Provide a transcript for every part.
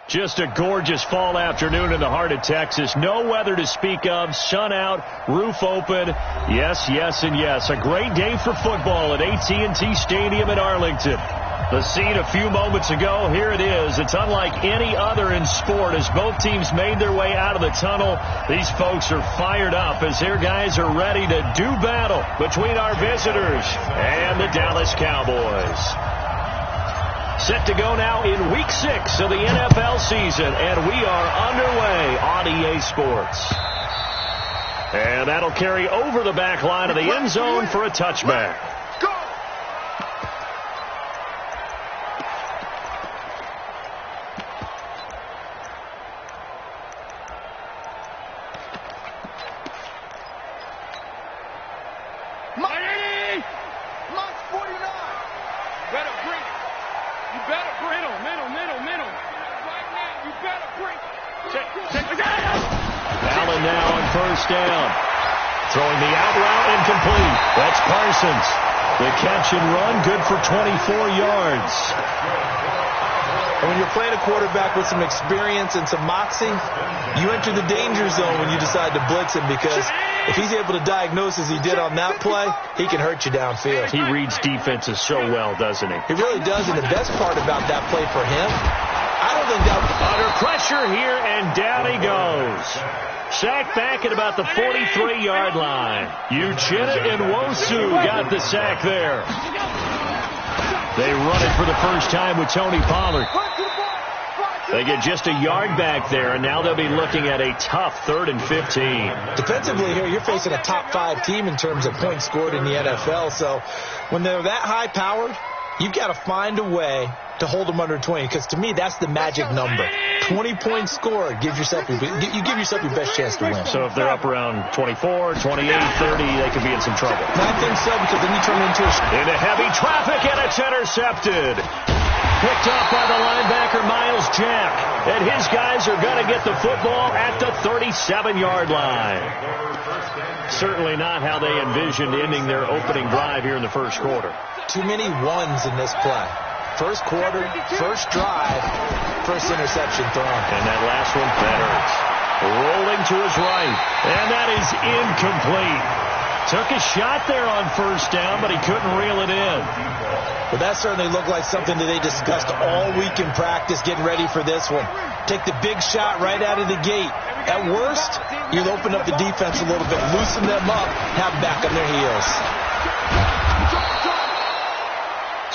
Just a gorgeous fall afternoon in the heart of Texas. No weather to speak of. Sun out, roof open. Yes, yes, and yes. A great day for football at AT&T Stadium in Arlington. The scene a few moments ago, here it is. It's unlike any other in sport as both teams made their way out of the tunnel. These folks are fired up as their guys are ready to do battle between our visitors and the Dallas Cowboys. Set to go now in Week 6 of the NFL season, and we are underway on EA Sports. And that'll carry over the back line of the end zone for a touchback. Allen now on first down. Throwing the out route incomplete. That's Parsons. The catch and run good for 24 yards. And when you're playing a quarterback with some experience and some moxie, you enter the danger zone when you decide to blitz him, because if he's able to diagnose as he did on that play, he can hurt you downfield. He reads defenses so well, doesn't he? He really does, and the best part about that play for him, I don't think that was under pressure here, and down he goes. Sacked back at about the 43-yard line. Uchenna Nwosu got the sack there. They run it for the first time with Tony Pollard. They get just a yard back there, and now they'll be looking at a tough 3rd and 15. Defensively here, you're facing a top-5 team in terms of points scored in the NFL, so when they're that high-powered, you've got to find a way to hold them under 20, because to me, that's the magic number. 20 points scored, you give yourself your best chance to win. So if they're up around 24, 28, 30, they could be in some trouble. I think so, because then you turn it into heavy traffic, and it's intercepted. Picked off by the linebacker, Miles Jack. And his guys are going to get the football at the 37-yard line. Certainly not how they envisioned ending their opening drive here in the first quarter. Too many ones in this play. First quarter, first drive, first interception thrown. And that last one, that hurts. Rolling to his right. And that is incomplete. Took a shot there on first down, but he couldn't reel it in. Well, that certainly looked like something that they discussed all week in practice, getting ready for this one. Take the big shot right out of the gate. At worst, you'll open up the defense a little bit, loosen them up, have them back on their heels.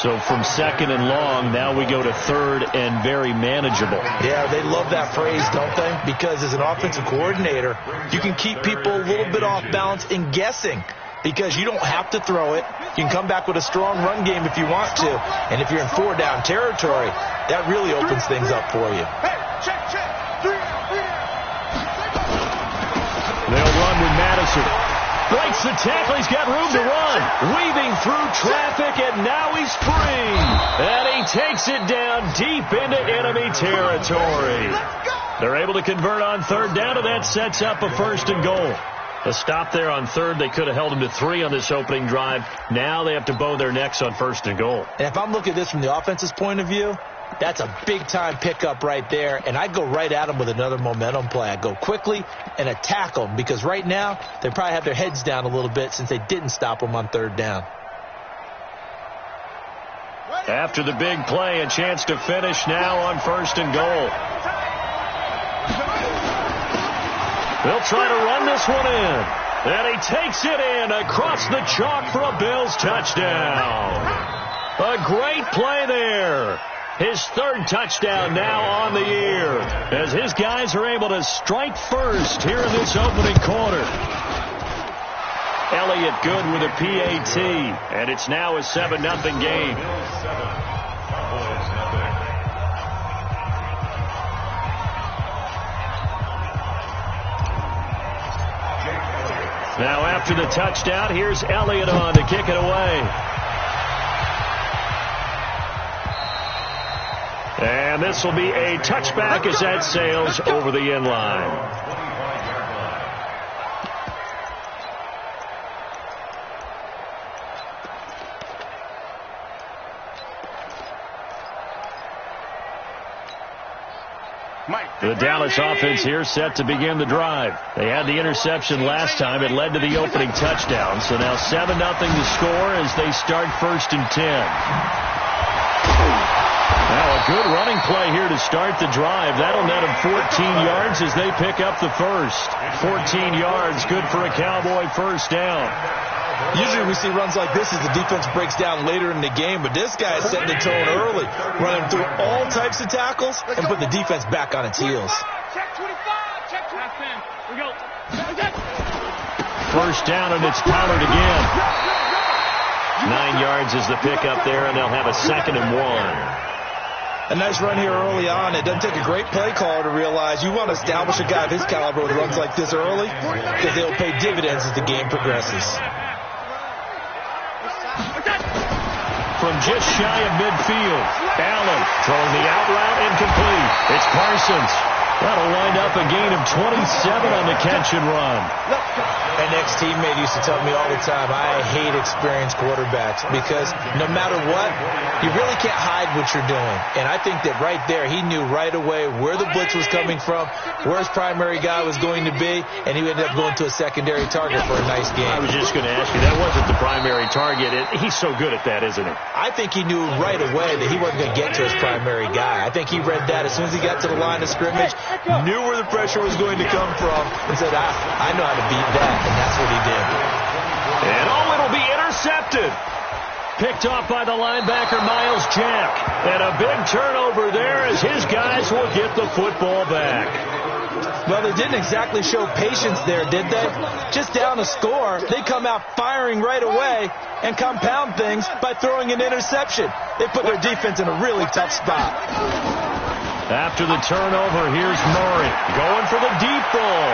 So from 2nd and long, now we go to 3rd and very manageable. Yeah, they love that phrase, don't they? Because as an offensive coordinator, you can keep people a little bit off balance and guessing, because you don't have to throw it. You can come back with a strong run game if you want to. And if you're in 4-down territory, that really opens things up for you. They'll run with Madison. Breaks the tackle. He's got room to run. Weaving through traffic, and now he's free. And he takes it down deep into enemy territory. They're able to convert on 3rd down, and that sets up a 1st and goal. A stop there on 3rd. They could have held him to 3 on this opening drive. Now they have to bow their necks on 1st and goal. And if I'm looking at this from the offense's point of view, that's a big-time pickup right there, and I go right at them with another momentum play. I go quickly and attack them, because right now they probably have their heads down a little bit since they didn't stop them on 3rd down. After the big play, a chance to finish now on 1st and goal. They'll try to run this one in, and he takes it in across the chalk for a Bills touchdown. A great play there. His 3rd touchdown now on the year, as his guys are able to strike first here in this opening quarter. Elliott good with a PAT, and it's now a 7-0 game. Now after the touchdown, here's Elliott on to kick it away. And this will be a touchback as that sails over the end line. The Dallas offense here set to begin the drive. They had the interception last time. It led to the opening touchdown. So now 7-0 to score as they start 1st and 10. Now a good running play here to start the drive. That'll net them 14 yards as they pick up the first. 14 yards, good for a Cowboy first down. Usually we see runs like this as the defense breaks down later in the game, but this guy is setting the tone early, running through all types of tackles and put the defense back on its heels. Check 25, check 25. We go. First down, and it's Pollard again. 9 yards is the pickup there, and they'll have a 2nd and 1. A nice run here early on. It doesn't take a great play caller to realize you want to establish a guy of his caliber with runs like this early because they'll pay dividends as the game progresses. From just shy of midfield, Allen throwing the out route incomplete. It's Parsons. That'll wind up a gain of 27 on the catch and run. An ex-teammate used to tell me all the time, I hate experienced quarterbacks because no matter what, you really can't hide what you're doing. And I think that right there, he knew right away where the blitz was coming from, where his primary guy was going to be, and he ended up going to a secondary target for a nice game. I was just going to ask you, that wasn't the primary target. He's so good at that, isn't he? I think he knew right away that he wasn't going to get to his primary guy. I think he read that as soon as he got to the line of scrimmage, knew where the pressure was going to come from, and said, I know how to beat that, and that's what he did. And it'll be intercepted. Picked off by the linebacker, Miles Jack. And a big turnover there as his guys will get the football back. Well, they didn't exactly show patience there, did they? Just down a score, they come out firing right away and compound things by throwing an interception. They put their defense in a really tough spot. After the turnover, here's Murray going for the deep ball.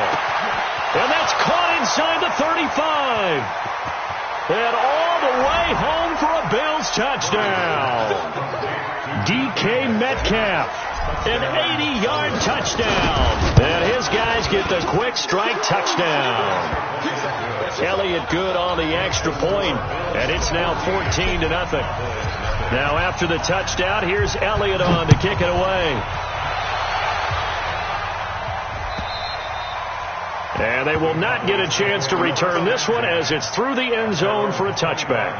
And that's caught inside the 35. And all the way home for a Bills touchdown. DK Metcalf, an 80-yard touchdown. And his guys get the quick strike touchdown. Elliott good on the extra point, and it's now 14-0. Now after the touchdown, here's Elliott on to kick it away. And they will not get a chance to return this one as it's through the end zone for a touchback.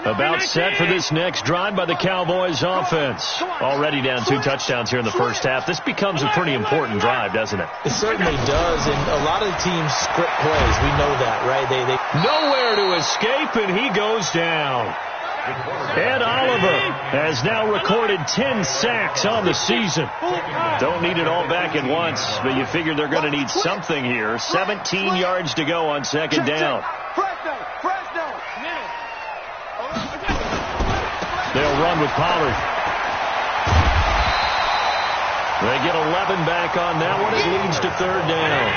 About set for this next drive by the Cowboys offense. Already down 2 touchdowns here in the first half. This becomes a pretty important drive, doesn't it? It certainly does, and a lot of the teams script plays. We know that, right? They nowhere to escape, and he goes down. Ed Oliver has now recorded 10 sacks on the season. Don't need it all back at once, but you figure they're going to need something here. 17 yards to go on 2nd down. They'll run with Pollard. They get 11 back on that one. It leads to 3rd down.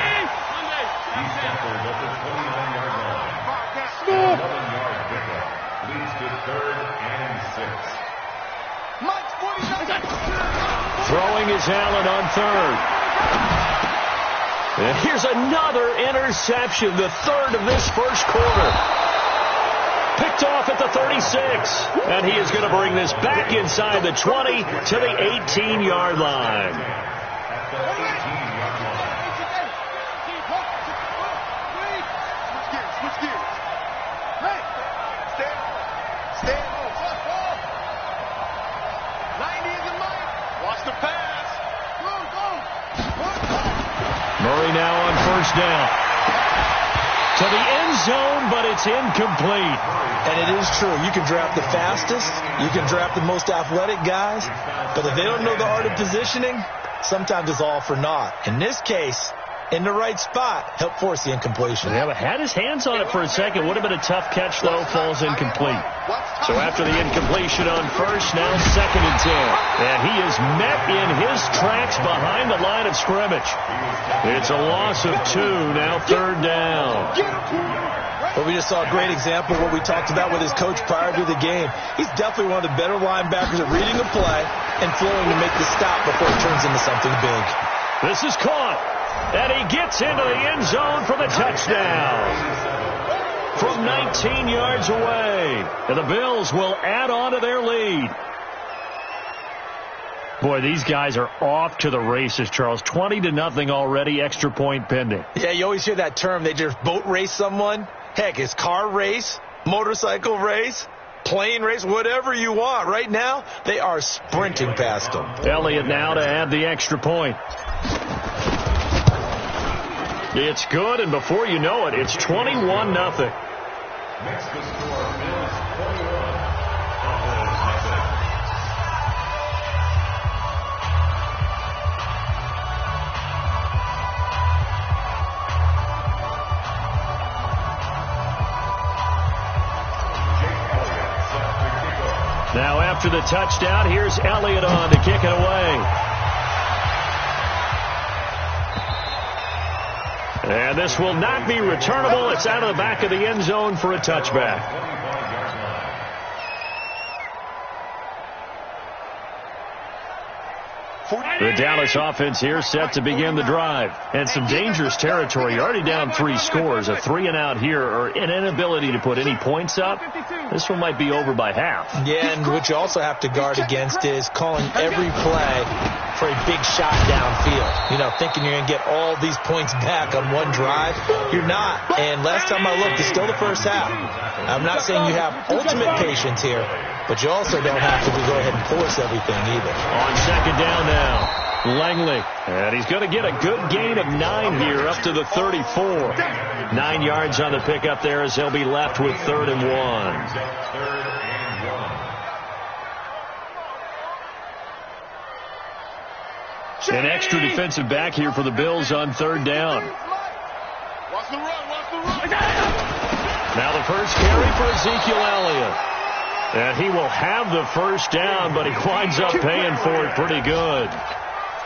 Throwing is Allen on 3rd. And here's another interception, the 3rd of this first quarter. Picked off at the 36. And he is going to bring this back inside the 20 to the 18-yard line. Murray now on 1st down. To the end zone, but it's incomplete. And it is true. You can draft the fastest. You can draft the most athletic guys. But if they don't know the art of positioning, sometimes it's all for naught. In this case, in the right spot, help force the incompletion. Yeah, but had his hands on it for a second. Would have been a tough catch, though. Falls incomplete. So after the incompletion on 1st, now 2nd and 10. And he is met in his tracks behind the line of scrimmage. It's a loss of 2, now 3rd down. Well, we just saw a great example of what we talked about with his coach prior to the game. He's definitely one of the better linebackers at reading the play and flowing to make the stop before it turns into something big. This is caught. And he gets into the end zone for the touchdown. from 19 yards away. And the Bills will add on to their lead. Boy, these guys are off to the races, Charles. 20-0 already, extra point pending. Yeah, you always hear that term. They just boat race someone. Heck, it's car race, motorcycle race, plane race, whatever you want. Right now, they are sprinting past them. Elliott now to add the extra point. It's good, and before you know it, it's 21-0. Next to score, Bills 21. Now after the touchdown, here's Elliott on to kick it away. And this will not be returnable. It's out of the back of the end zone for a touchback. The Dallas offense here set to begin the drive. And some dangerous territory. You're already down 3 scores. A 3-and-out here, or an inability to put any points up. This one might be over by half. Yeah, and what you also have to guard against is calling every play for a big shot downfield. You know, thinking you're going to get all these points back on one drive. You're not. And last time I looked, it's still the first half. I'm not saying you have ultimate patience here, but you also don't have to go ahead and force everything either. On second down now, Langley. And he's going to get a good gain of 9 here up to the 34. 9 yards on the pickup there as he'll be left with 3rd and 1. An extra defensive back here for the Bills on 3rd down. Watch the run, watch the run. Now the first carry for Ezekiel Elliott. And he will have the first down, but he winds up paying for it pretty good.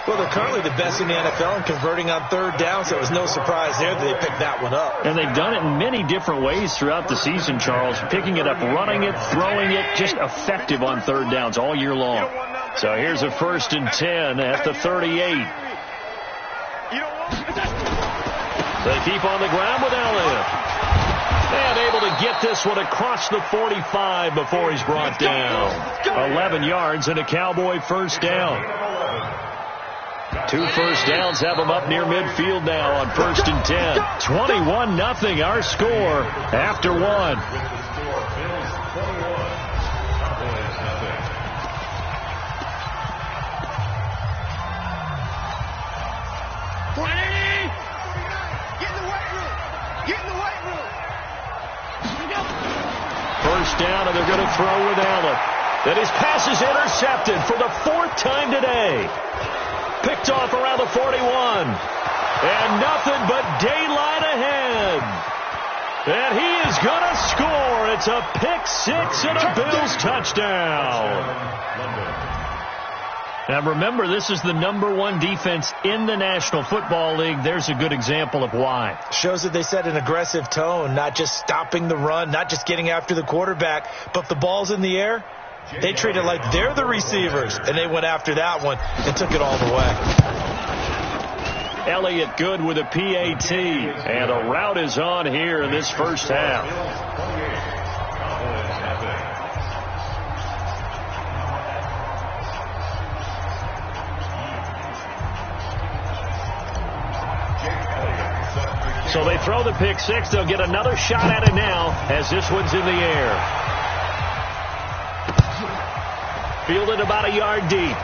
Well, they're currently the best in the NFL in converting on 3rd down, so it was no surprise there that they picked that one up. And they've done it in many different ways throughout the season, Charles. Picking it up, running it, throwing it, just effective on 3rd downs all year long. So here's a 1st and 10 at the 38. They keep on the ground with Elliott. And able to get this one across the 45 before he's brought down. 11 yards and a Cowboy first down. 2 first downs have them up near midfield now on 1st and 10. 21-0 our score after 1. First down, and they're going to throw with Allen. And his pass is intercepted for the 4th time today. Picked off around the 41. And nothing but daylight ahead. And he is going to score. It's a pick 6 and a Bills touchdown. Now remember, this is the #1 defense in the National Football League. There's a good example of why. Shows that they set an aggressive tone, not just stopping the run, not just getting after the quarterback, but if the ball's in the air, they treat it like they're the receivers, and they went after that one and took it all the way. Elliott good with a PAT, and a route is on here in this first half. So they throw the pick 6. They'll get another shot at it now as this one's in the air. Fielded about a yard deep.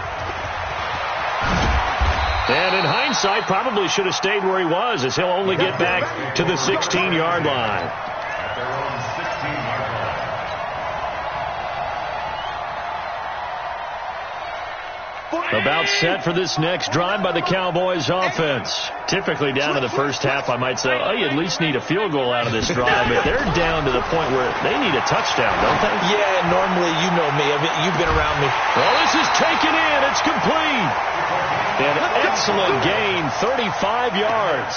And in hindsight, probably should have stayed where he was, as he'll only get back to the 16-yard line. About set for this next drive by the Cowboys offense. Typically down in the first half, I might say, oh, you at least need a field goal out of this drive. But they're down to the point where they need a touchdown, don't they? Yeah, normally, you know me. You've been around me. Well, this is taken in. It's complete. An excellent gain, 35 yards.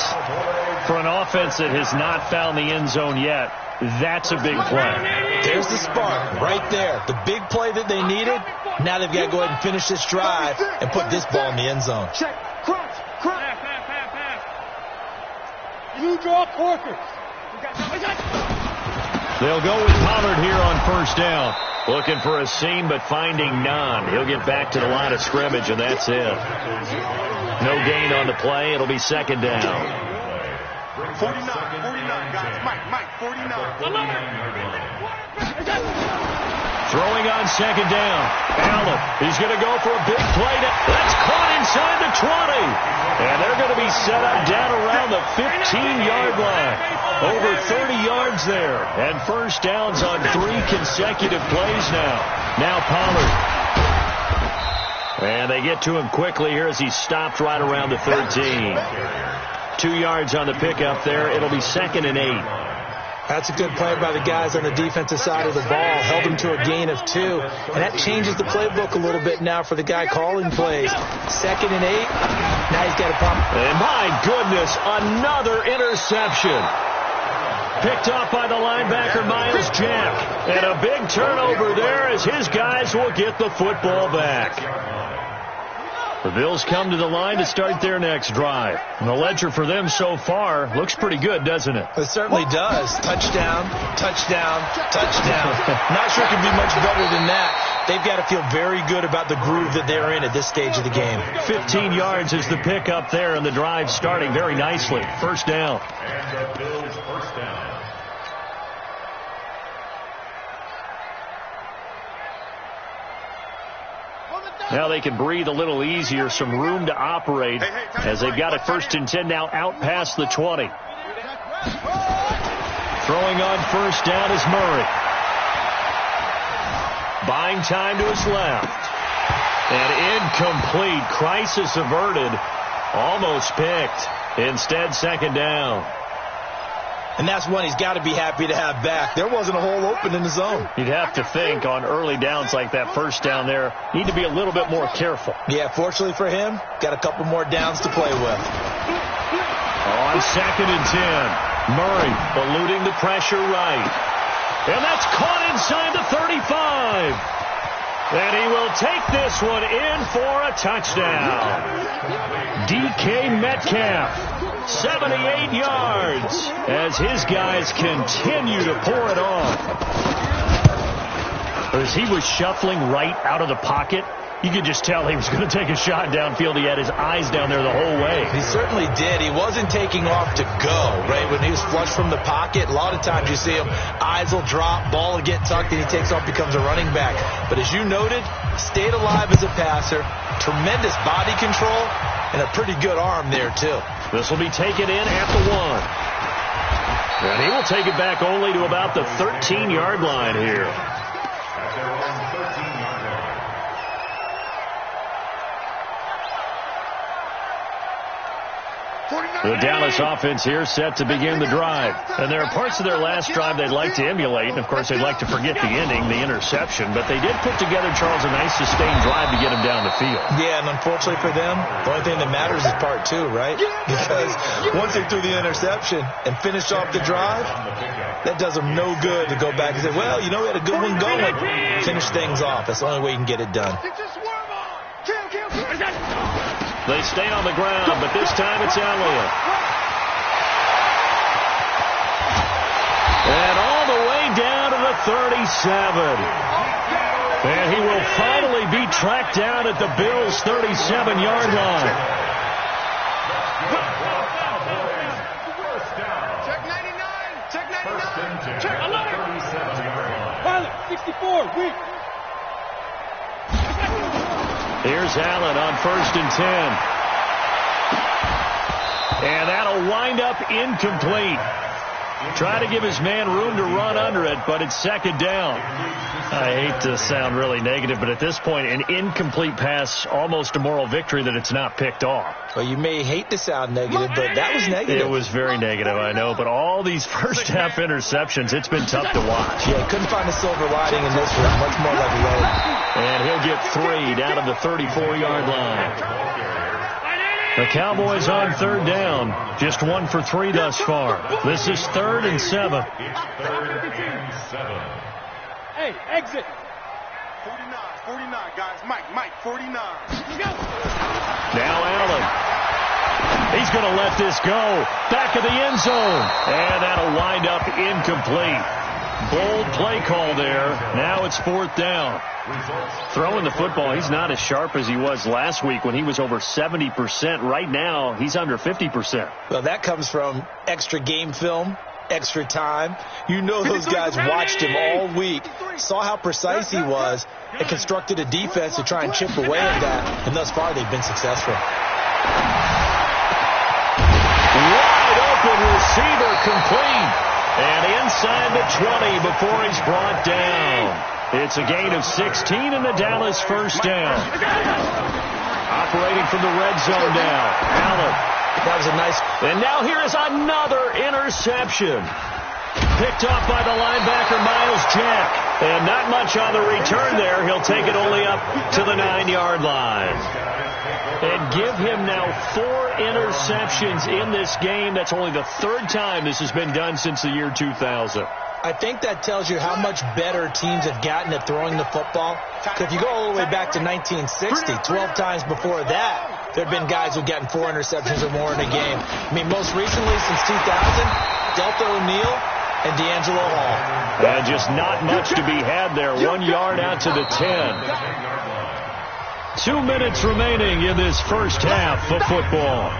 For an offense that has not found the end zone yet, that's a big play. There's the spark right there. The big play that they needed. Now they've got to go ahead and finish this drive and put this ball in the end zone. Check. Crunch. Pass. You draw Corker. They'll go with Pollard here on first down. Looking for a seam, but finding none. He'll get back to the line of scrimmage, and that's it. No gain on the play. It'll be second down. 49, guys. Mike, 49. Throwing on second down. Allen, he's going to go for a big play. That's caught inside the 20. And they're going to be set up down around the 15-yard line. Over 30 yards there. And first downs on 3 consecutive plays now. Now Pollard. And they get to him quickly here as he stopped right around the 13. 2 yards on the pickup there. It'll be second and 8. That's a good play by the guys on the defensive side of the ball. Held him to a gain of 2. And that changes the playbook a little bit now for the guy calling plays. Second and 8. Now he's got a pump. And my goodness, another interception. Picked off by the linebacker, Miles Jack. And a big turnover there as his guys will get the football back. The Bills come to the line to start their next drive. And the ledger for them so far looks pretty good, doesn't it? It certainly does. Touchdown, touchdown, touchdown. Not sure it can be much better than that. They've got to feel very good about the groove that they're in at this stage of the game. 15 yards is the pickup there, and the drive starting very nicely. First down. And the Bills first down. Now they can breathe a little easier, some room to operate as they've got a first and 10 now out past the 20. Throwing on first down is Murray. Buying time to his left. And incomplete. Crisis averted. Almost picked. Instead, second down. And that's one he's got to be happy to have back. There wasn't a hole open in the zone. You'd have to think on early downs like that first down there, need to be a little bit more careful. Yeah, fortunately for him, got a couple more downs to play with. On second and 10, Murray eluding the pressure right. And that's caught inside the 35. And he will take this one in for a touchdown. DK Metcalf, 78 yards, as his guys continue to pour it on. As he was shuffling right out of the pocket, you could just tell he was going to take a shot downfield. He had his eyes down there the whole way. He certainly did. He wasn't taking off to go, right? When he was flush from the pocket, a lot of times you see him, eyes will drop, ball will get tucked, and he takes off, becomes a running back. But as you noted, stayed alive as a passer, tremendous body control, and a pretty good arm there, too. This will be taken in at the 1. And he will take it back only to about the 13-yard line here. At their own 13-yard line. The Dallas offense here set to begin the drive. And there are parts of their last drive they'd like to emulate. And, of course, they'd like to forget the ending, the interception. But they did put together, Charles, a nice sustained drive to get him down the field. Yeah, and unfortunately for them, the only thing that matters is part 2, right? Because once they threw the interception and finished off the drive, that does them no good to go back and say, well, you know, we had a good one going. Finish things off. That's the only way you can get it done. They stay on the ground, but this time it's Elliott. And all the way down to the 37. And he will finally be tracked down at the Bills' 37-yard line. Check 99. Check 99. Check 11. 64. Weak. Here's Allen on first and 10. And that'll wind up incomplete. Try to give his man room to run under it, but it's second down. I hate to sound really negative, but at this point, an incomplete pass, almost a moral victory that it's not picked off. Well, you may hate to sound negative, but that was negative. It was very negative, I know, but all these first-half interceptions, it's been tough to watch. Yeah, couldn't find a silver lining in this one. Much more like a load. And he'll get 3 down to the 34-yard line. The Cowboys on third down. Just 1 for 3 thus far. This is 3rd and 7. Hey, exit. 49, guys. Mike, 49. Now Allen. He's going to let this go. Back of the end zone. And that'll wind up incomplete. Bold play call there. Now it's 4th down. Throwing the football, he's not as sharp as he was last week when he was over 70%. Right now, he's under 50%. Well, that comes from extra game film, extra time. You know those guys watched him all week, saw how precise he was, and constructed a defense to try and chip away at that. And thus far, they've been successful. Wide open receiver complete. And inside the 20 before he's brought down. It's a gain of 16 and the Dallas first down. Operating from the red zone now. Allen. That was a nice. And now here is another interception. Picked off by the linebacker, Miles Jack. And not much on the return there. He'll take it only up to the 9-yard line. And give him now 4 interceptions in this game. That's only the 3rd time this has been done since the year 2000. I think that tells you how much better teams have gotten at throwing the football. Because if you go all the way back to 1960, 12 times before that, there have been guys who've gotten 4 interceptions or more in a game. I mean, most recently since 2000, Delta O'Neal and D'Angelo Hall. And just not much to be had there. 1 yard out to the 10. 2 minutes remaining in this first half of football.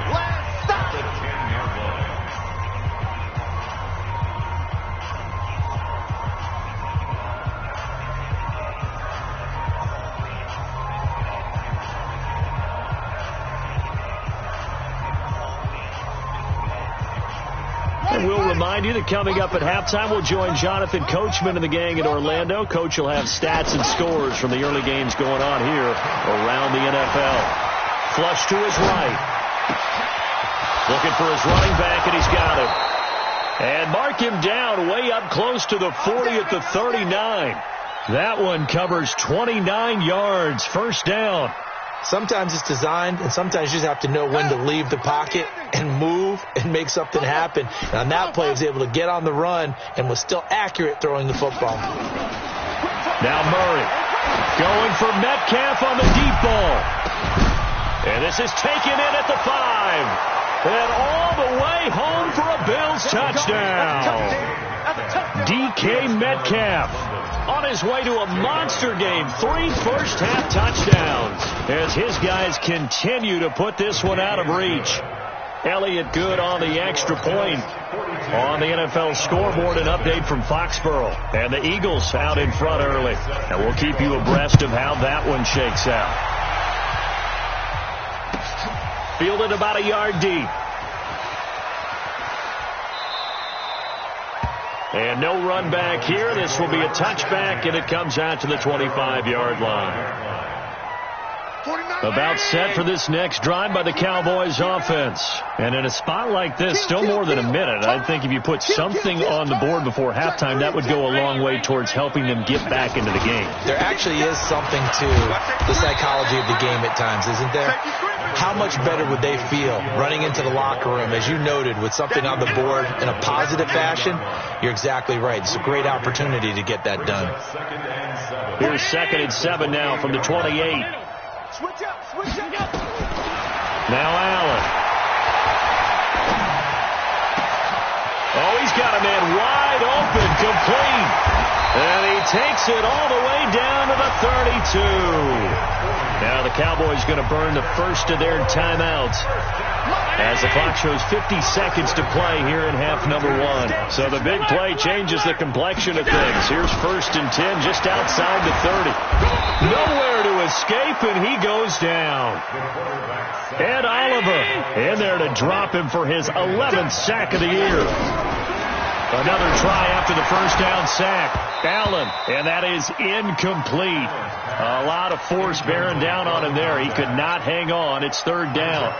And we'll remind you that coming up at halftime, we'll join Jonathan Coachman and the gang in Orlando. Coach will have stats and scores from the early games going on here around the NFL. Flush to his right. Looking for his running back, and he's got him. And mark him down way up close to the 40 at the 39. That one covers 29 yards. First down. Sometimes it's designed, and sometimes you just have to know when to leave the pocket and move and make something happen. And on that play, he was able to get on the run and was still accurate throwing the football. Now Murray going for Metcalf on the deep ball. And this is taken in at the 5. And all the way home for a Bills touchdown. DK Metcalf on his way to a monster game. 3 first-half touchdowns as his guys continue to put this one out of reach. Elliott Good on the extra point. On the NFL scoreboard, an update from Foxborough. And the Eagles out in front early. And we'll keep you abreast of how that one shakes out. Fielded about a yard deep. And no run back here. This will be a touchback, and it comes out to the 25-yard line. About set for this next drive by the Cowboys offense. And in a spot like this, still more than a minute, I think if you put something on the board before halftime, that would go a long way towards helping them get back into the game. There actually is something to the psychology of the game at times, isn't there? How much better would they feel running into the locker room, as you noted, with something on the board in a positive fashion? You're exactly right. It's a great opportunity to get that done. Here's 2nd and 7 now from the 28. Now Allen. Oh, he's got a man wide open, complete. And he takes it all the way down to the 32. Now the Cowboys going to burn the first of their timeouts as the clock shows 50 seconds to play here in half number 1. So the big play changes the complexion of things. Here's 1st and 10 just outside the 30. Nowhere to escape, and he goes down. Ed Oliver in there to drop him for his 11th sack of the year. Another try after the first down sack. Allen, and that is incomplete. A lot of force bearing down on him there. He could not hang on. It's 3rd down.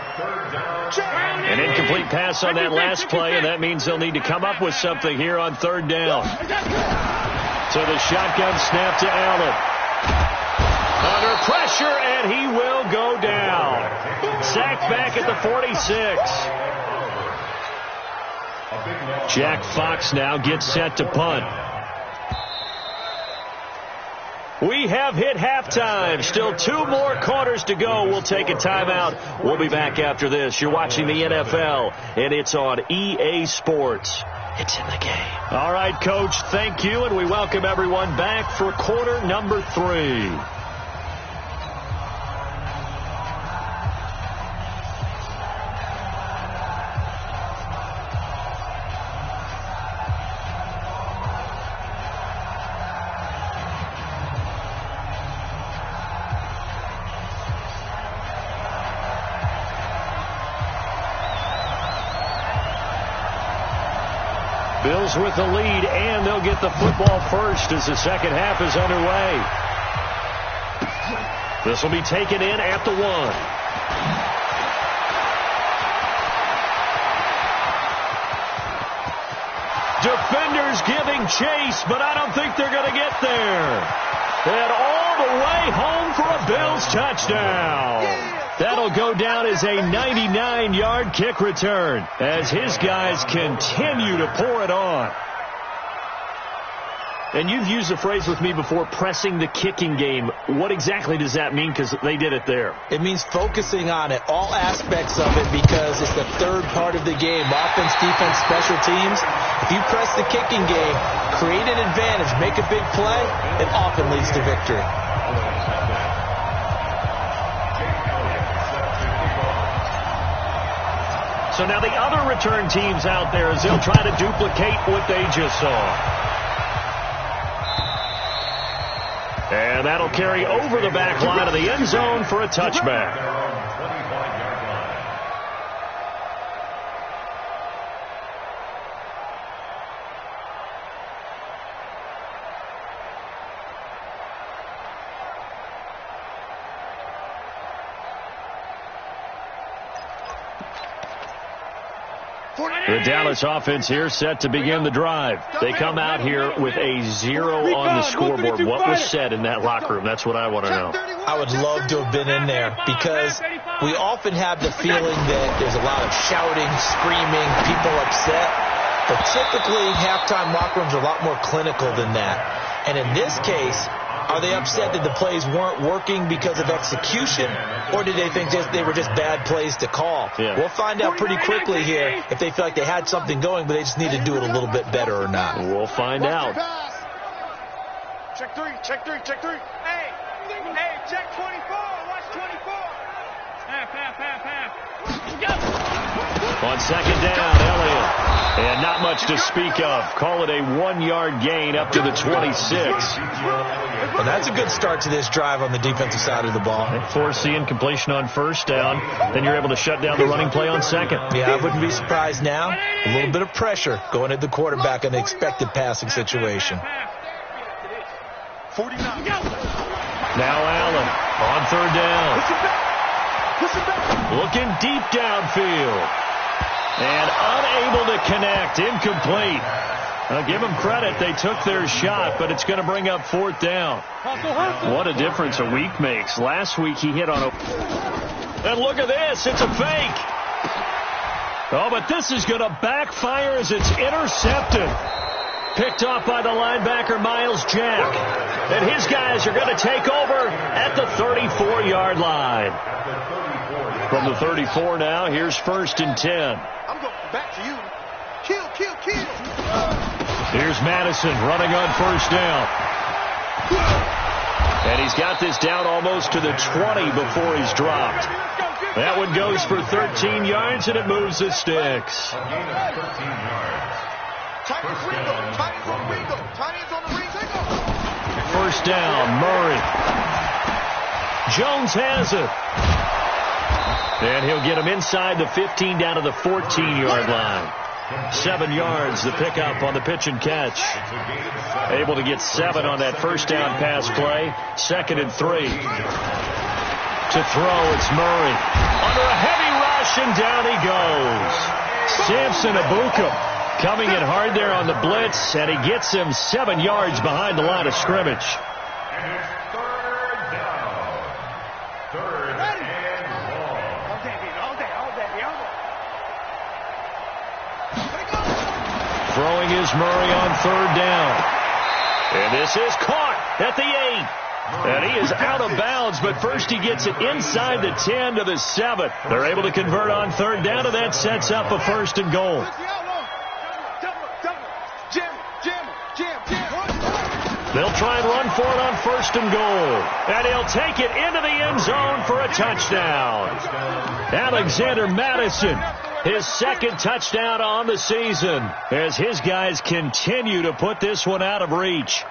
An incomplete pass on that last play, and that means they'll need to come up with something here on 3rd down. So the shotgun snap to Allen. Under pressure, and he will go down. Sacked back at the 46. Jack Fox now gets set to punt. We have hit halftime. Still 2 more quarters to go. We'll take a timeout. We'll be back after this. You're watching the NFL, and it's on EA Sports. It's in the game. All right, Coach, thank you, and we welcome everyone back for quarter number 3. Bills with the lead, and they'll get the football first as the second half is underway. This will be taken in at the 1. Defenders giving chase, but I don't think they're going to get there. And all the way home for a Bills touchdown. That'll go down as a 99-yard kick return as his guys continue to pour it on. And you've used the phrase with me before, pressing the kicking game. What exactly does that mean? Because they did it there. It means focusing on it, all aspects of it, because it's the third part of the game. Offense, defense, special teams. If you press the kicking game, create an advantage, make a big play, it often leads to victory. So now the other return teams out there as they'll try to duplicate what they just saw. And that'll carry over the back line of the end zone for a touchback. The Dallas offense here set to begin the drive. They come out here with a 0 on the scoreboard. What was said in that locker room? That's what I want to know. I would love to have been in there because we often have the feeling that there's a lot of shouting, screaming, people upset. But typically, halftime locker rooms are a lot more clinical than that. And in this case, are they upset that the plays weren't working because of execution, or did they think they were just bad plays to call? Yeah. We'll find out pretty quickly here if they feel like they had something going, but they just need to do it a little bit better or not. We'll find out. Check 3, check 3, check 3. Hey, check 24. Watch 24. Half. On second down, Elliott. And not much to speak of. Call it a 1-yard gain up to the 26. Well, that's a good start to this drive on the defensive side of the ball. They force the incompletion on first down. Then you're able to shut down the running play on second. Yeah, I wouldn't be surprised now. A little bit of pressure going at the quarterback in the expected passing situation. 49. Now Allen on third down. Looking deep downfield. And unable to connect. Incomplete. Now give them credit. They took their shot, but it's going to bring up fourth down. What a difference a week makes. Last week he hit on a... And look at this. It's a fake. Oh, but this is going to backfire as it's intercepted. Picked off by the linebacker, Miles Jack. And his guys are going to take over at the 34-yard line. From the 34 now, here's 1st and 10. I'm going back to you. Kill. Here's Madison running on first down. And he's got this down almost to the 20 before he's dropped. That one goes for 13 yards, and it moves the sticks. First down, Murray. Jones has it. And he'll get him inside the 15 down to the 14-yard line. 7 yards, the pickup on the pitch and catch. Able to get 7 on that first down pass play. 2nd and 3. To throw, it's Murray. Under a heavy rush, and down he goes. Samson Abukum coming in hard there on the blitz, and he gets him 7 yards behind the line of scrimmage. Throwing is Murray on third down. And this is caught at the 8. And he is out of bounds, but first he gets it inside the 10 to the 7. They're able to convert on third down, and that sets up a 1st and goal. They'll try and run for it on 1st and goal. And he'll take it into the end zone for a touchdown. Alexander Madison, his 2nd touchdown on the season, as his guys continue to put this one out of reach.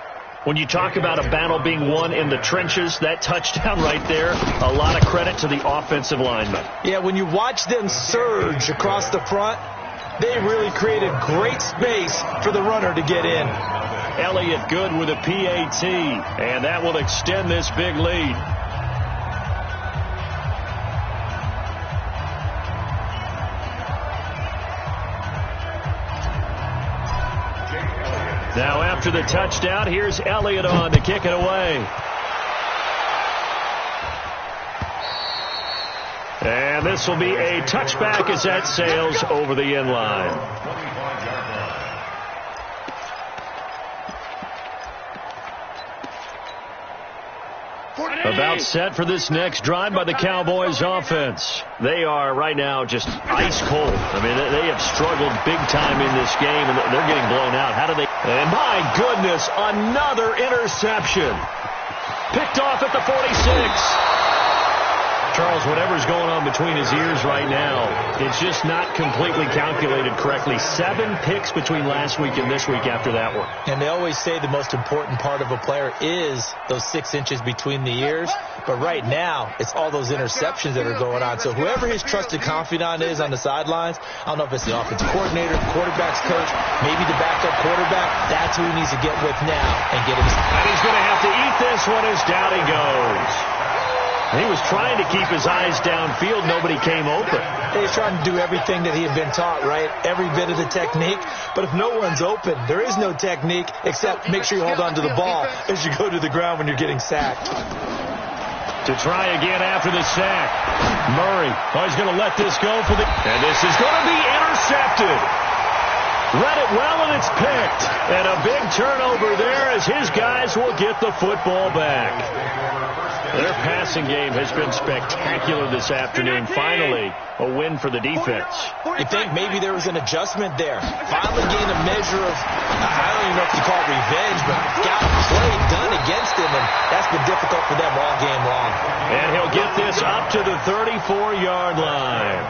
When you talk about a battle being won in the trenches, that touchdown right there, a lot of credit to the offensive linemen. Yeah, when you watch them surge across the front, they really created great space for the runner to get in. Elliott good with a PAT, and that will extend this big lead. Now after the touchdown, here's Elliott on to kick it away. And this will be a touchback as that sails over the end line. About set for this next drive by the Cowboys offense. They are right now just ice cold. I mean, they have struggled big time in this game, and they're getting blown out. How do they? And my goodness, another interception. Picked off at the 46. Charles, whatever's going on between his ears right now, it's just not completely calculated correctly. 7 picks between last week and this week after that one. And they always say the most important part of a player is those 6 inches between the ears. But right now, it's all those interceptions that are going on. So whoever his trusted confidant is on the sidelines, I don't know if it's the offensive coordinator, quarterback's coach, maybe the backup quarterback, that's who he needs to get with now and get him. And he's going to have to eat this one as down he goes. He was trying to keep his eyes downfield. Nobody came open. He was trying to do everything that he had been taught, right? Every bit of the technique. But if no one's open, there is no technique except make sure you hold on to the ball as you go to the ground when you're getting sacked. To try again after the sack. Murray, he's going to let this go for the... And this is going to be intercepted. Read it well, and it's picked. And a big turnover there as his guys will get the football back. Their passing game has been spectacular this afternoon. Finally, a win for the defense. You think maybe there was an adjustment there. Finally gained a measure of, I don't even know if you call it revenge, but got a play done against him, and that's been difficult for them all game long. And he'll get this up to the 34-yard line.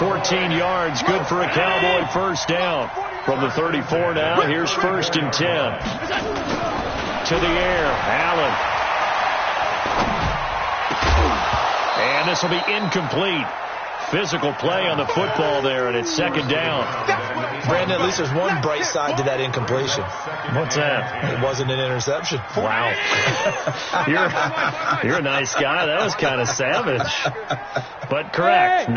14 yards, good for a Cowboy first down. From the 34 now, here's 1st and 10. To the air, Allen. And this will be incomplete. Physical play on the football there, and it's 2nd down. Brandon, at least there's one bright side to that incompletion. What's that? It wasn't an interception. Wow. You're a nice guy. That was kind of savage. But correct.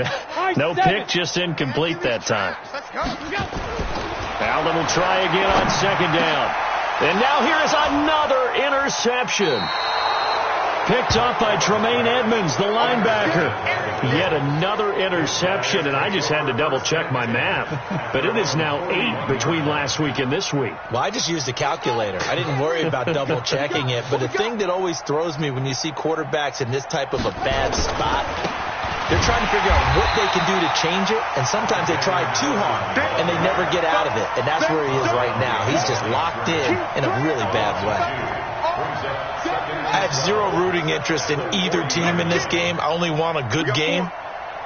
No pick, just incomplete that time. Allen will try again on 2nd down. And now here is another interception. Picked up by Tremaine Edmonds, the linebacker. Yet another interception, and I just had to double-check my math. But it is now 8 between last week and this week. Well, I just used a calculator. I didn't worry about double-checking it. But the thing that always throws me when you see quarterbacks in this type of a bad spot, they're trying to figure out what they can do to change it, and sometimes they try too hard, and they never get out of it. And that's where he is right now. He's just locked in a really bad way. I have zero rooting interest in either team in this game. I only want a good game.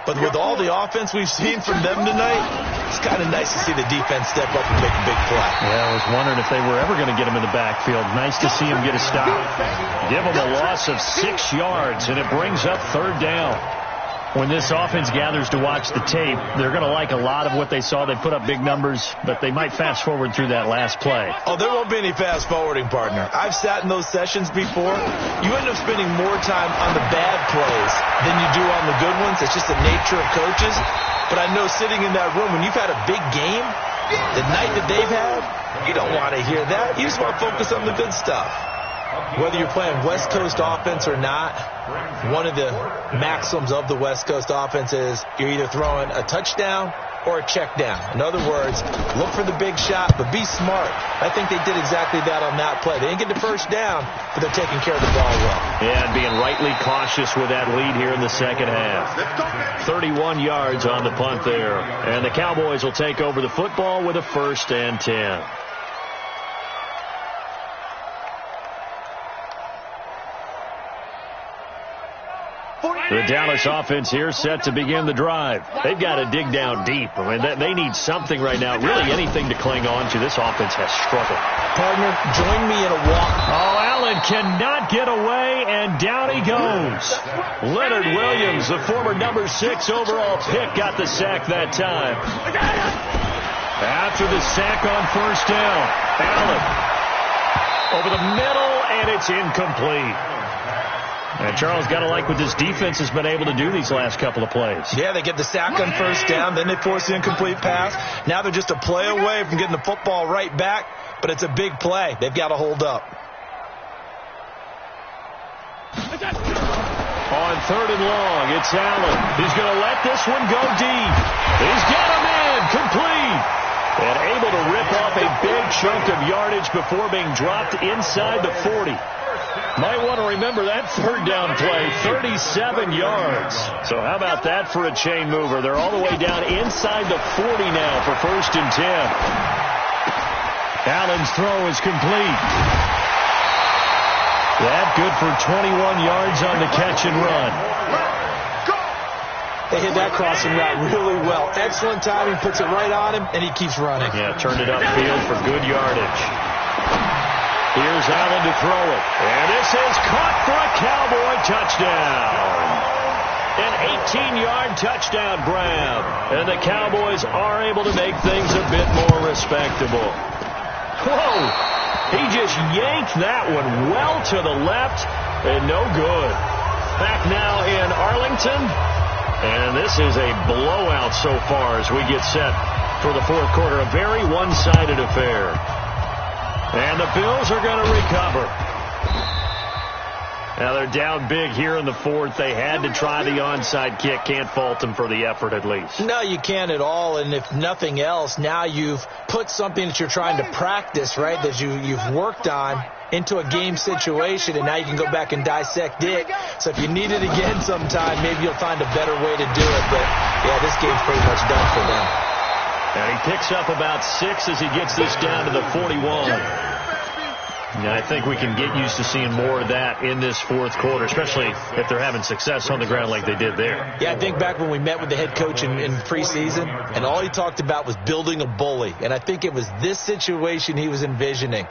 But with all the offense we've seen from them tonight, it's kind of nice to see the defense step up and make a big play. Yeah, I was wondering if they were ever going to get him in the backfield. Nice to see him get a stop. Give him a loss of 6 yards, and it brings up 3rd down. When this offense gathers to watch the tape, they're going to like a lot of what they saw. They put up big numbers, but they might fast forward through that last play. Oh, there won't be any fast forwarding, partner. I've sat in those sessions before. You end up spending more time on the bad plays than you do on the good ones. It's just the nature of coaches. But I know sitting in that room, when you've had a big game, the night that they've had, you don't want to hear that. You just want to focus on the good stuff. Whether you're playing West Coast offense or not, one of the maxims of the West Coast offense is you're either throwing a touchdown or a check down. In other words, look for the big shot, but be smart. I think they did exactly that on that play. They didn't get the first down, but they're taking care of the ball well. Yeah, and being rightly cautious with that lead here in the second half. 31 yards on the punt there. And the Cowboys will take over the football with a 1st and 10. The Dallas offense here set to begin the drive. They've got to dig down deep. I mean, they need something right now, really anything to cling on to. This offense has struggled. Partner, join me in a walk. Oh, Allen cannot get away, and down he goes. Leonard Williams, the former number 6 overall pick, got the sack that time. After the sack on 1st down, Allen over the middle, and it's incomplete. And Charles, got to like what this defense has been able to do these last couple of plays. Yeah, they get the sack on 1st down, then they force the incomplete pass. Now they're just a play away from getting the football right back, but it's a big play. They've got to hold up. On 3rd and long, it's Allen. He's going to let this one go deep. He's got a man complete. And able to rip off a big chunk of yardage before being dropped inside the 40. Might want to remember that 3rd down play, 37 yards. So how about that for a chain mover? They're all the way down inside the 40 now for 1st and 10. Allen's throw is complete. That good for 21 yards on the catch and run. They hit that crossing route really well. Excellent timing, puts it right on him, and he keeps running. Yeah, turned it upfield for good yardage. Here's Allen to throw it. And this is caught for a Cowboy touchdown. An 18-yard touchdown grab. And the Cowboys are able to make things a bit more respectable. Whoa! He just yanked that one well to the left and no good. Back now in Arlington. And this is a blowout so far as we get set for the 4th quarter. A very one-sided affair. And the Bills are going to recover. Now they're down big here in the 4th. They had to try the onside kick. Can't fault them for the effort at least. No, you can't at all. And if nothing else, now you've put something that you're trying to practice, right, that you've worked on into a game situation, and now you can go back and dissect it. So if you need it again sometime, maybe you'll find a better way to do it. But, yeah, this game's pretty much done for them. And he picks up about 6 as he gets this down to the 41. And I think we can get used to seeing more of that in this 4th quarter, especially if they're having success on the ground like they did there. Yeah, I think back when we met with the head coach in preseason, and all he talked about was building a bully. And I think it was this situation he was envisioning.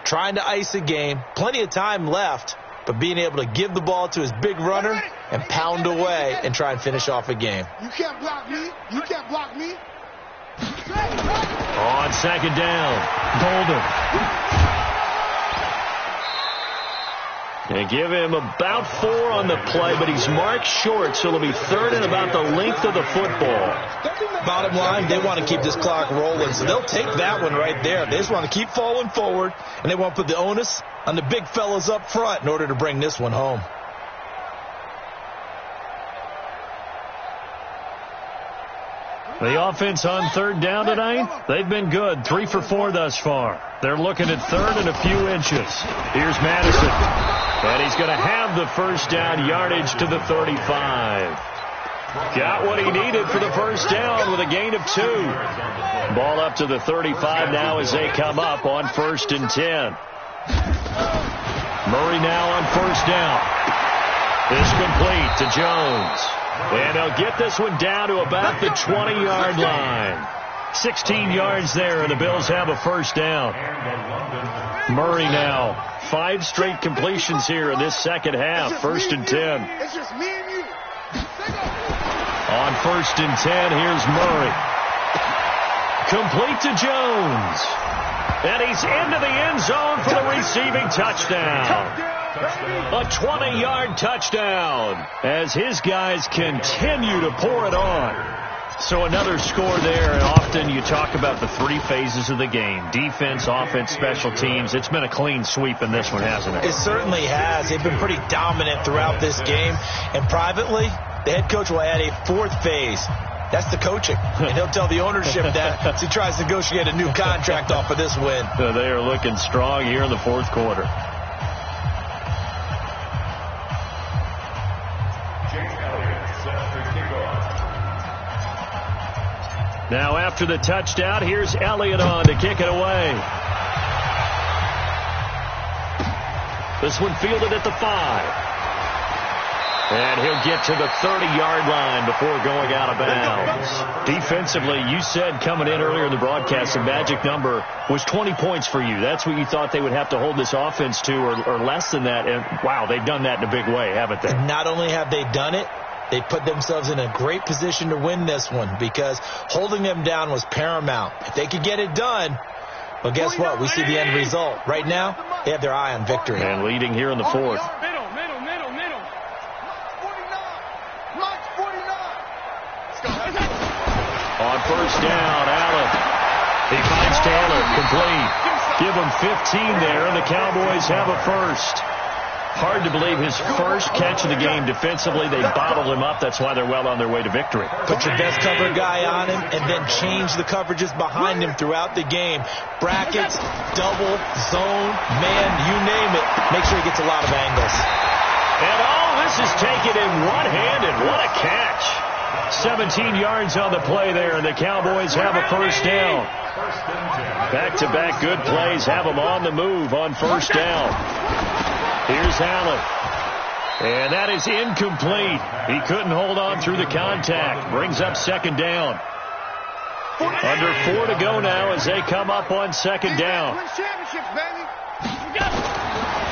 Trying to ice a game, plenty of time left, but being able to give the ball to his big runner and pound away and try and finish off a game. You can't block me. You can't block me. On 2nd down, Golden. And give him about 4 on the play, but he's marked short, so it'll be 3rd and about the length of the football. Bottom line, they want to keep this clock rolling, so they'll take that one right there. They just want to keep falling forward, and they want to put the onus on the big fellas up front in order to bring this one home. The offense on 3rd down tonight, they've been good. 3 for 4 thus far. They're looking at 3rd and a few inches. Here's Madison. And he's going to have the 1st down yardage to the 35. Got what he needed for the 1st down with a gain of 2. Ball up to the 35 now as they come up on 1st and 10. Murray now on 1st down. Is complete to Jones. And they'll get this one down to about the 20-yard line. 16 yards there, and the Bills have a 1st down. Murray now, 5 straight completions here in this second half. 1st and 10. It's just me and you. On 1st and 10, here's Murray. Complete to Jones. And he's into the end zone for the receiving touchdown. A 20-yard touchdown as his guys continue to pour it on. So another score there, and often you talk about the three phases of the game: defense, offense, special teams. It's been a clean sweep in this one, hasn't it? It certainly has. They've been pretty dominant throughout this game. And privately, the head coach will add a fourth phase. That's the coaching. And he'll tell the ownership that as he tries to negotiate a new contract off of this win. They are looking strong here in the fourth quarter. Now after the touchdown, here's Elliott on to kick it away. This one fielded at the 5. And he'll get to the 30-yard line before going out of bounds. Defensively, you said coming in earlier in the broadcast, the magic number was 20 points for you. That's what you thought they would have to hold this offense to, or less than that. And, wow, they've done that in a big way, haven't they? And not only have they done it, they put themselves in a great position to win this one because holding them down was paramount. If they could get it done, well, guess what? We see the end result. Right now, they have their eye on victory. And leading here in the fourth. On first down, Allen. He finds Taylor, complete. Give him 15 there, and the Cowboys have a first. Hard to believe his first catch of the game defensively. They bottled him up. That's why they're well on their way to victory. Put your best cover guy on him and then change the coverages behind him throughout the game. Brackets, double, zone, man, you name it. Make sure he gets a lot of angles. And all this is taken in one-handed. What a catch. 17 yards on the play there, and the Cowboys have a first down. Back-to-back good plays have them on the move on first down. Here's Allen. And that is incomplete. He couldn't hold on through the contact. Brings up second down. Under 4 to go now as they come up on second down.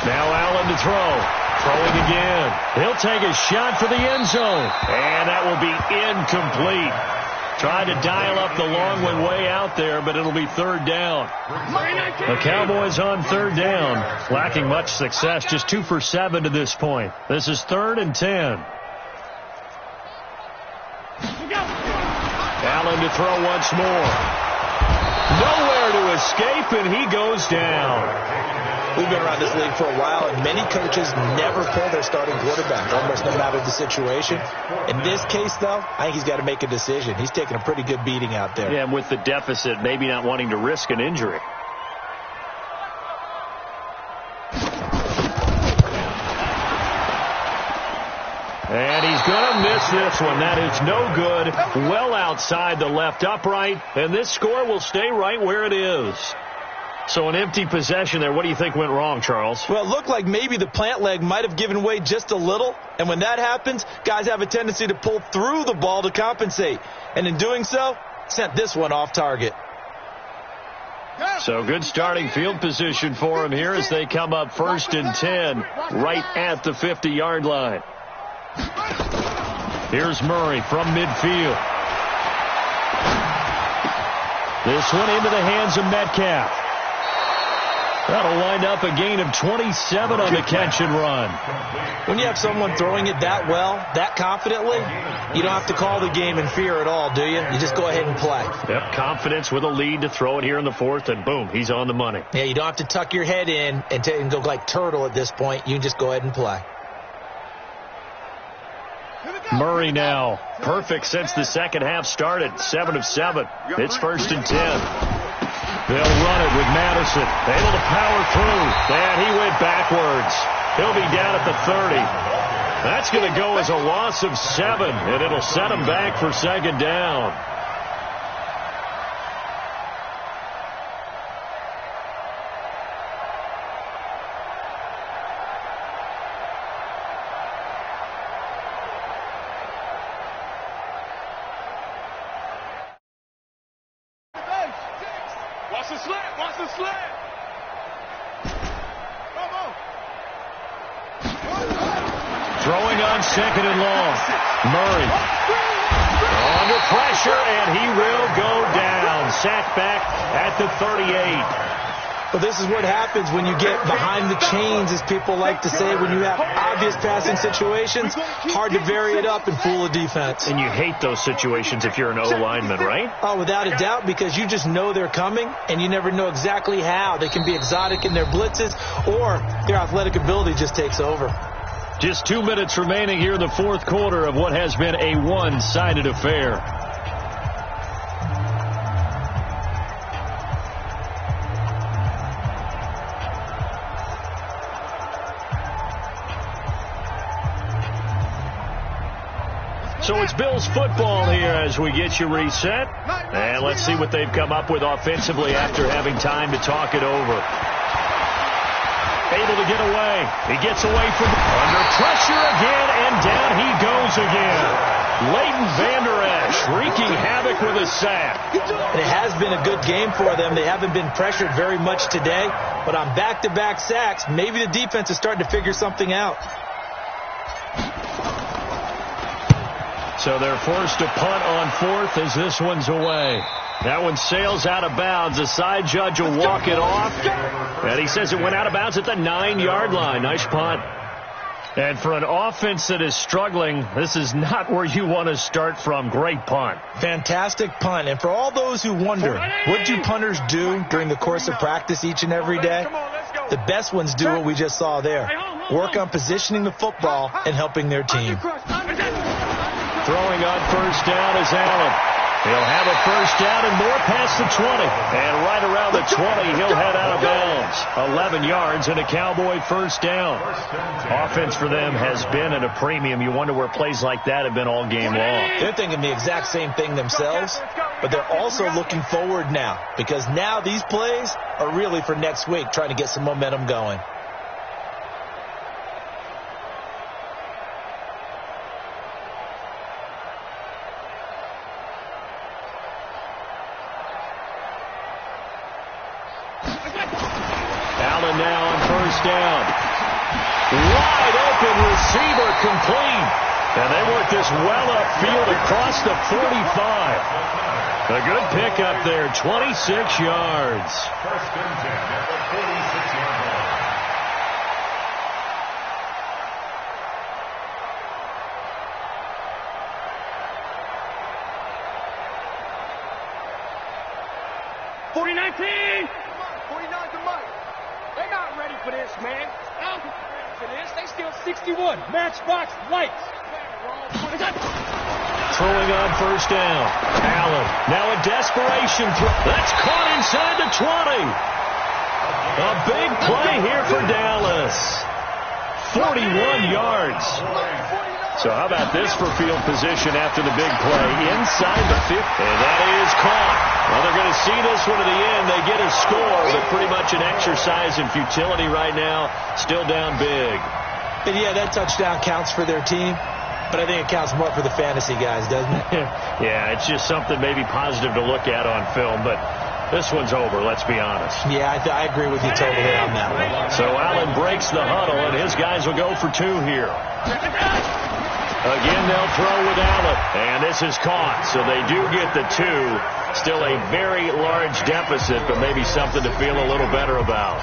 Now Allen to throw. Throwing again. He'll take a shot for the end zone. And that will be incomplete. Trying to dial up the long one way out there, but it'll be third down. The Cowboys on third down. Lacking much success. Just 2 for 7 to this point. This is 3rd and 10. Allen to throw once more. Nowhere to escape, and he goes down. We've been around this league for a while, and many coaches never pull their starting quarterback, almost no matter the situation. In this case, though, I think he's got to make a decision. He's taking a pretty good beating out there. Yeah, and with the deficit, maybe not wanting to risk an injury. And he's going to miss this one. That is no good. Well outside the left upright, and this score will stay right where it is. So an empty possession there. What do you think went wrong, Charles? Well, it looked like maybe the plant leg might have given way just a little. And when that happens, guys have a tendency to pull through the ball to compensate. And in doing so, sent this one off target. So good starting field position for him here as they come up 1st and 10 right at the 50-yard line. Here's Murray from midfield. This one into the hands of Metcalf. That'll wind up a gain of 27 on the catch and run. When you have someone throwing it that well, that confidently, you don't have to call the game in fear at all, do you? You just go ahead and play. Yep, confidence with a lead to throw it here in the 4th, and boom, he's on the money. Yeah, you don't have to tuck your head in and go like turtle at this point. You can just go ahead and play. Murray now, perfect since the second half started, 7 of 7. It's 1st and 10. They'll run it with Madison, able to power through, and he went backwards. He'll be down at the 30. That's going to go as a loss of 7, and it'll set him back for second down. Throwing on second and long. Murray under pressure, and he will go down. Sacked back at the 38. Well, this is what happens when you get behind the chains, as people like to say. When you have obvious passing situations, hard to vary it up and fool a defense. And you hate those situations if you're an O-lineman, right? Oh, without a doubt, because you just know they're coming, and you never know exactly how. They can be exotic in their blitzes, or their athletic ability just takes over. Just 2 minutes remaining here in the fourth quarter of what has been a one-sided affair. So it's Bills football here as we get you reset. And let's see what they've come up with offensively after having time to talk it over. Able to get away. He gets away from under pressure again, and down he goes again. Leighton Vander Esch wreaking havoc with a sack. And it has been a good game for them. They haven't been pressured very much today, but on back-to-back sacks, maybe the defense is starting to figure something out. So they're forced to punt on fourth as this one's away. That one sails out of bounds. The side judge will walk it off. And he says it went out of bounds at the 9-yard line. Nice punt. And for an offense that is struggling, this is not where you want to start from. Great punt. Fantastic punt. And for all those who wonder, what do punters do during the course of practice each and every day? The best ones do what we just saw there. Work on positioning the football and helping their team. Throwing on first down is Allen. He'll have a first down and more past the 20. And right around the 20, he'll head out of bounds. 11 yards and a Cowboy first down. Offense for them has been at a premium. You wonder where plays like that have been all game long. They're thinking the exact same thing themselves, but they're also looking forward now, because now these plays are really for next week, trying to get some momentum going. Now on first down. Wide open receiver complete. And they work this well upfield across the 45. A good pickup there, 26 yards. First and 10 at the 46-yard line. They're not ready for this, man. I'm ready for this. They still 61. Matchbox lights. Throwing on first down. Allen. Now a desperation throw. That's caught inside the 20. A big play here for Dallas. 41 yards. So how about this for field position after the big play? Inside the 50. And that is caught. Well, they're going to see this one to the end. They get a score, but pretty much an exercise in futility right now. Still down big. And yeah, that touchdown counts for their team, but I think it counts more for the fantasy guys, doesn't it? Yeah, it's just something maybe positive to look at on film, but this one's over, let's be honest. Yeah, I agree with you totally on that one. So Allen breaks the huddle, and his guys will go for two here. Again, they'll throw with Allen, and this is caught, so they do get the two. Still a very large deficit, but maybe something to feel a little better about.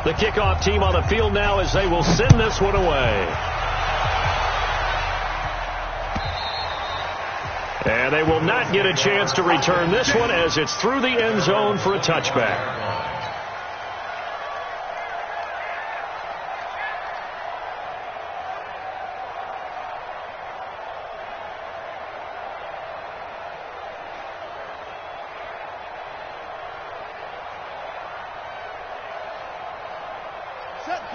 The kickoff team on the field now as they will send this one away. And they will not get a chance to return this one as it's through the end zone for a touchback.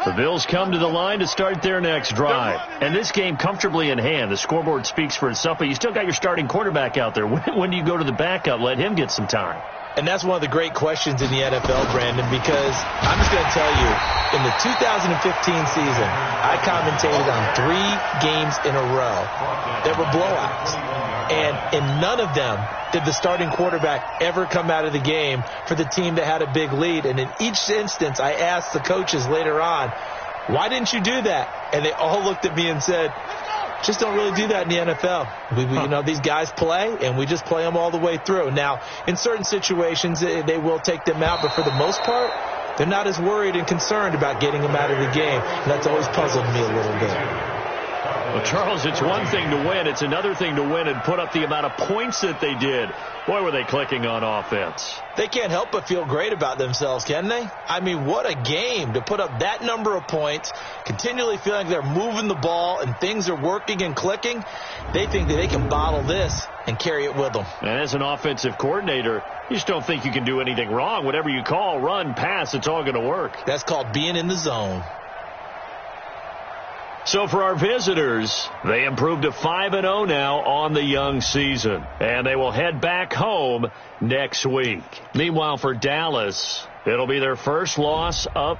The Bills come to the line to start their next drive. And this game comfortably in hand. The scoreboard speaks for itself, but you still got your starting quarterback out there. When do you go to the backup? Let him get some time. And that's one of the great questions in the NFL, Brandon, because I'm just going to tell you, in the 2015 season, I commentated on 3 games in a row that were blowouts. And in none of them did the starting quarterback ever come out of the game for the team that had a big lead. And in each instance, I asked the coaches later on, Why didn't you do that? And they all looked at me and said, just don't really do that in the NFL. These guys play, and we just play them all the way through. Now, in certain situations, they will take them out, but for the most part, they're not as worried and concerned about getting them out of the game. And that's always puzzled me a little bit. Well, Charles, it's one thing to win. It's another thing to win and put up the amount of points that they did. Boy, were they clicking on offense. They can't help but feel great about themselves, can they? I mean, what a game to put up that number of points, continually feeling they're moving the ball and things are working and clicking. They think that they can bottle this and carry it with them. And as an offensive coordinator, you just don't think you can do anything wrong. Whatever you call, run, pass, it's all going to work. That's called being in the zone. So for our visitors, they improved to 5-0 now on the young season. And they will head back home next week. Meanwhile, for Dallas, it'll be their first loss up